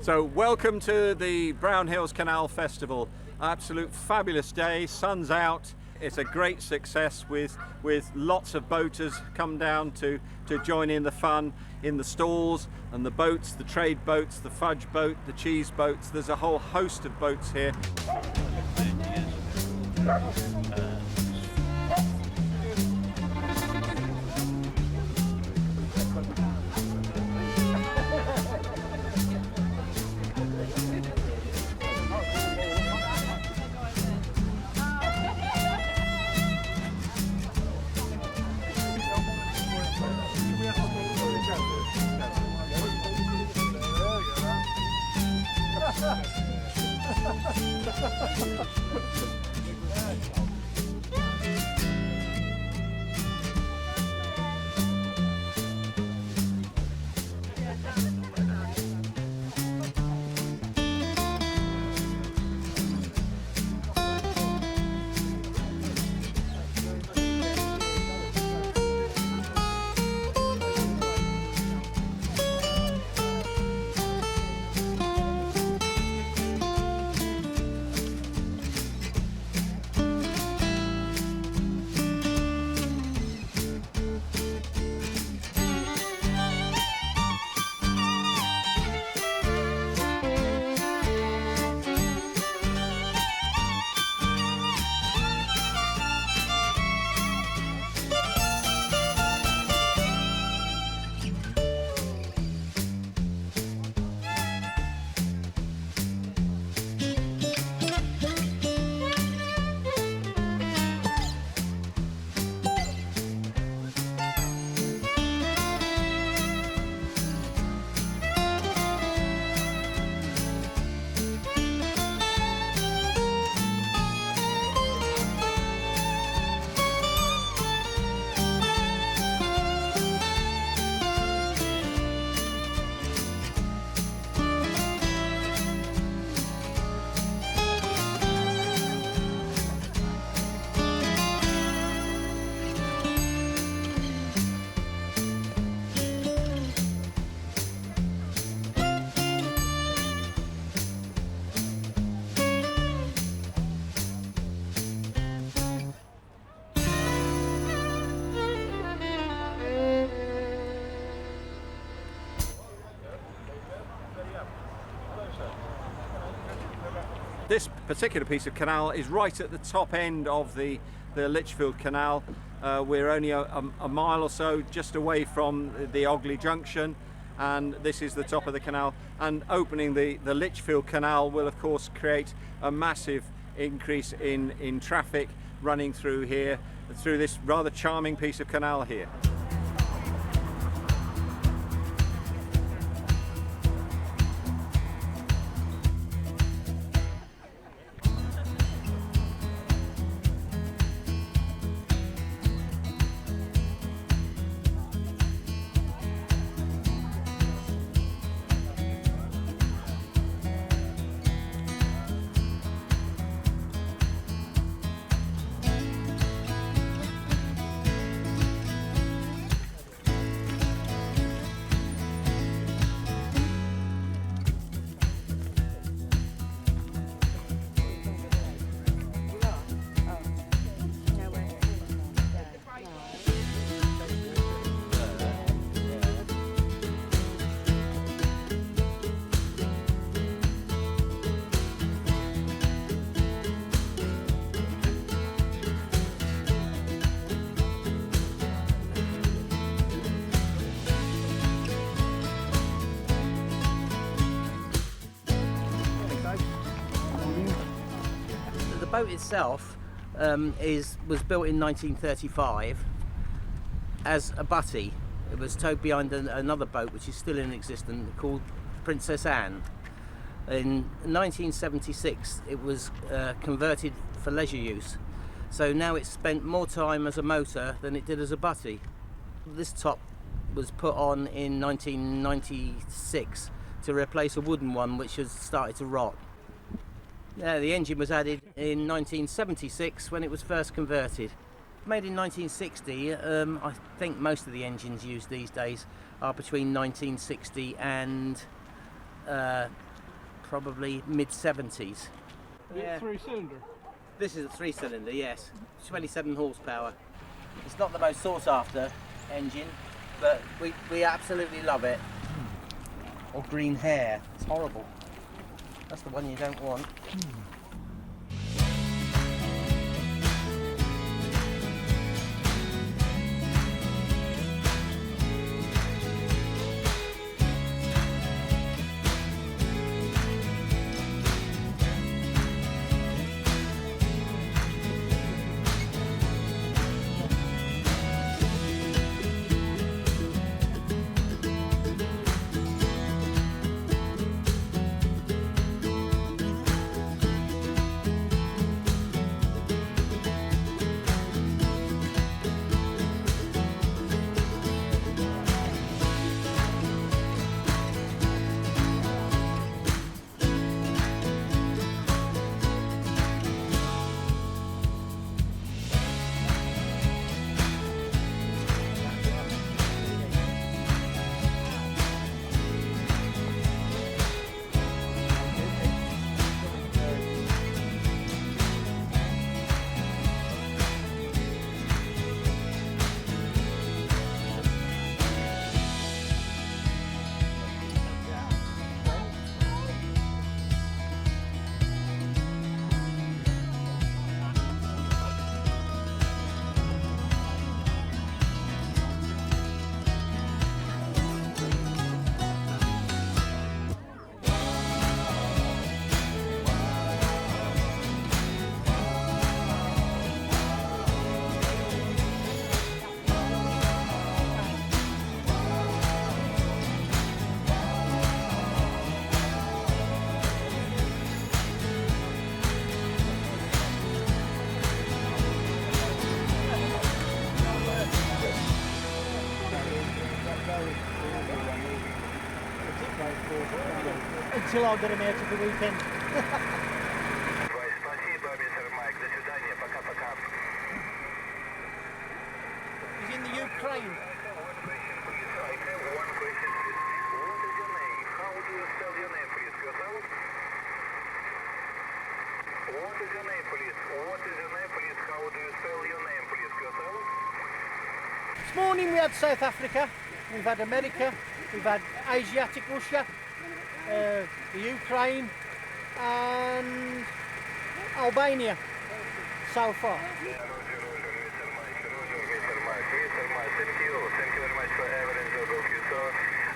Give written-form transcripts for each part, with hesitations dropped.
So welcome to the Brownhills Canal Festival. Absolute fabulous day, sun's out. It's a great success with lots of boaters come down to join in the fun in the stalls and the boats, the trade boats, the fudge boat, the cheese boats. There's a whole host of boats here. This particular piece of canal is right at the top end of the Lichfield Canal. We're only a mile or so just away from the Ogley Junction, and this is the top of the canal. And opening the Lichfield Canal will of course create a massive increase in traffic running through here, through this rather charming piece of canal here. The boat itself was built in 1935 as a butty. It was towed behind another boat which is still in existence called Princess Anne. In 1976 it was converted for leisure use, so now it's spent more time as a motor than it did as a butty. This top was put on in 1996 to replace a wooden one which has started to rot. The engine was added in 1976 when it was first converted. Made in 1960, I think most of the engines used these days are between 1960 and probably mid-70s. Yeah. 3-cylinder? This is a 3-cylinder, yes. 27 horsepower. It's not the most sought after engine, but we absolutely love it. Or green hair. It's horrible. That's the one you don't want. Until I get him out for the weekend. He's in the Ukraine. This morning we had South Africa, we've had America, we've had Asiatic Russia, the Ukraine and Albania so far. Thank you very much for having us.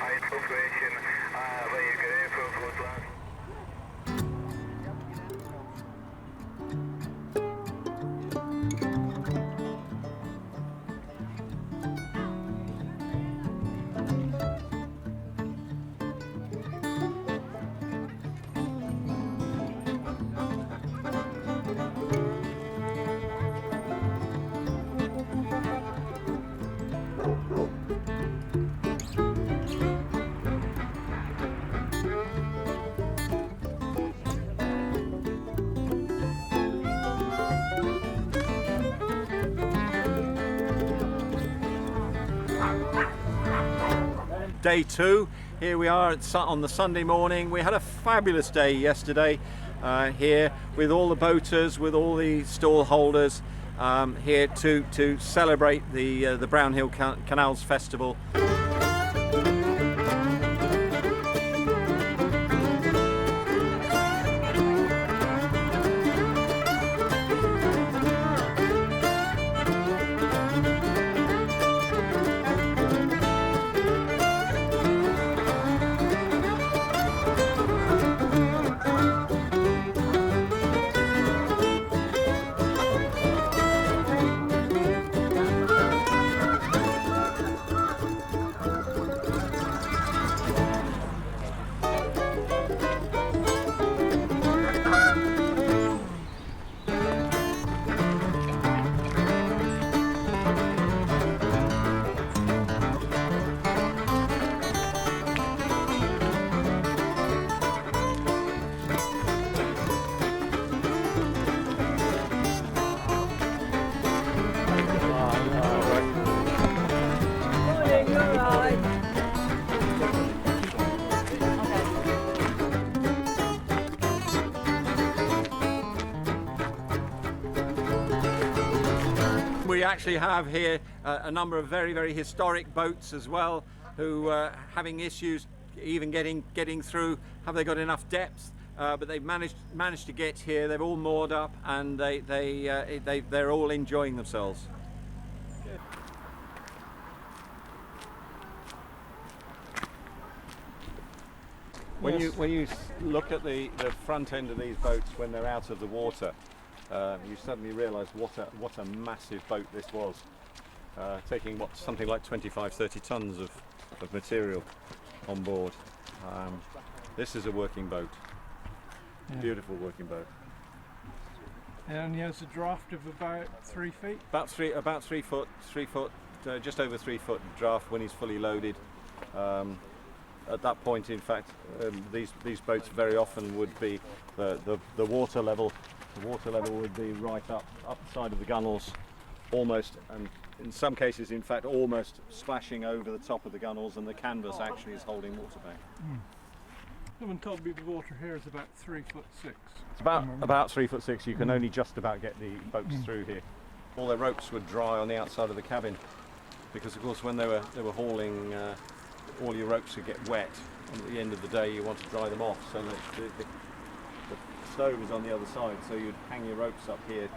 I cooperation very grateful for good luck. Day 2, here we are on the Sunday morning. We had a fabulous day yesterday here with all the boaters, with all the stall holders here to celebrate the Brownhills Canals Festival. actually have here a number of very, very historic boats as well, who are having issues even getting through. Have they got enough depth? But they've managed to get here. They're all moored up, and they're all enjoying themselves. When you look at the front end of these boats when they're out of the water, you suddenly realise what a massive boat this was, taking something like 25-30 tons of material on board. This is a working boat, beautiful working boat. It only has a draft of about 3 feet. About 3 foot, just over 3 foot draft when he's fully loaded. At that point, in fact, these boats very often would be the water level. The water level would be right up the side of the gunnels, almost, and in some cases, in fact, almost splashing over the top of the gunnels, and the canvas actually is holding water back. Someone told me the water here is about 3'6". It's about 3'6". You can only just about get the boats through here. All their ropes would dry on the outside of the cabin, because of course when they were hauling, all your ropes would get wet, and at the end of the day you want to dry them off. So the stove is on the other side, so you'd hang your ropes up here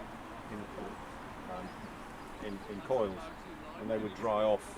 in coils, and they would dry off.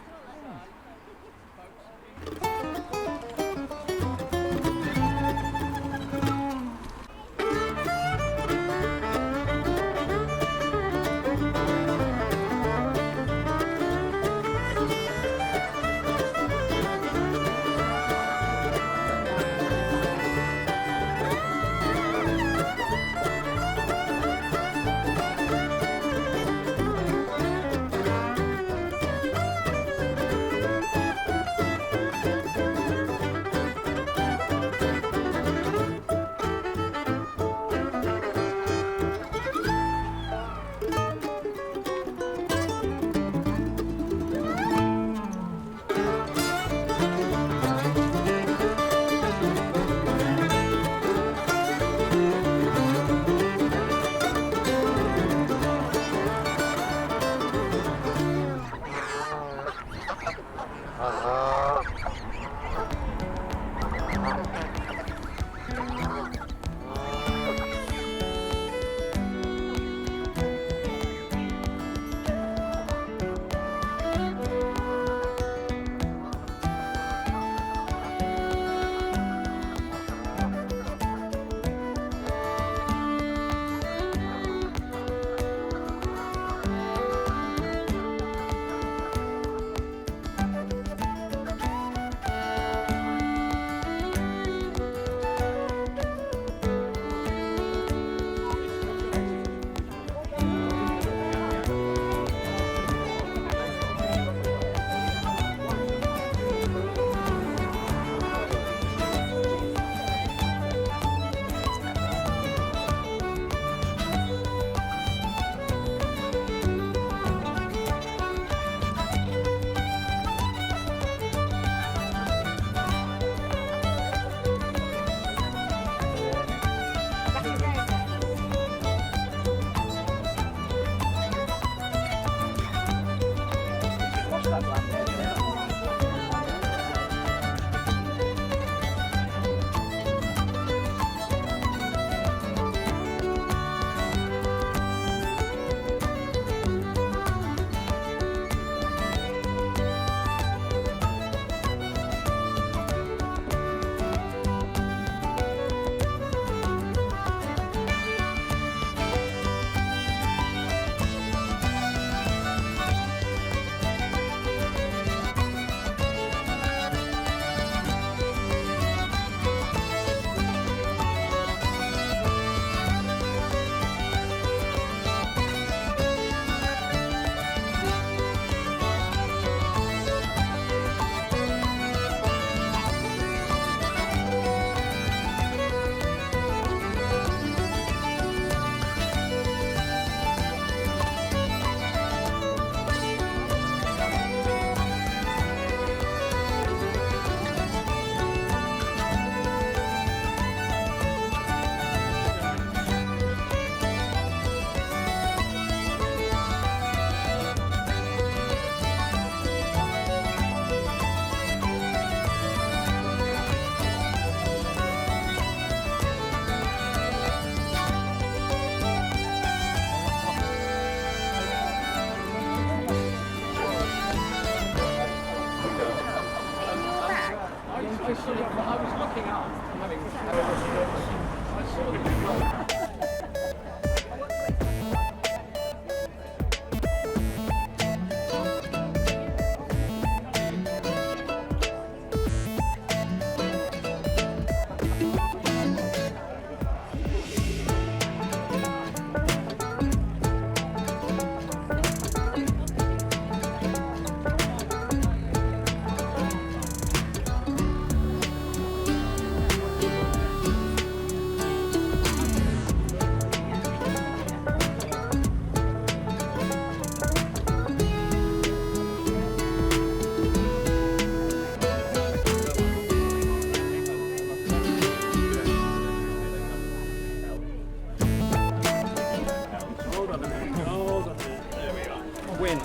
Win.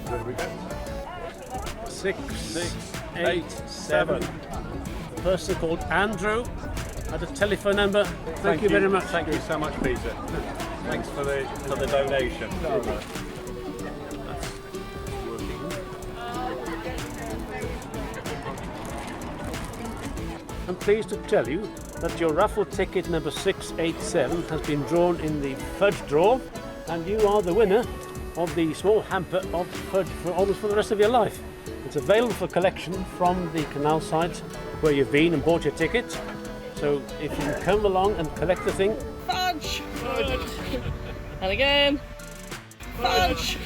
Where do we go? 6, 8, 7. The person called Andrew had a telephone number. Thank you very much. Thank you so much, Peter. Thanks for the donation. I'm pleased to tell you that your raffle ticket number 687 has been drawn in the fudge draw, and you are the winner of the small hamper of fudge for almost for the rest of your life. It's available for collection from the canal site where you've been and bought your ticket. So if you can come along and collect the thing. Fudge! And again. Fudge!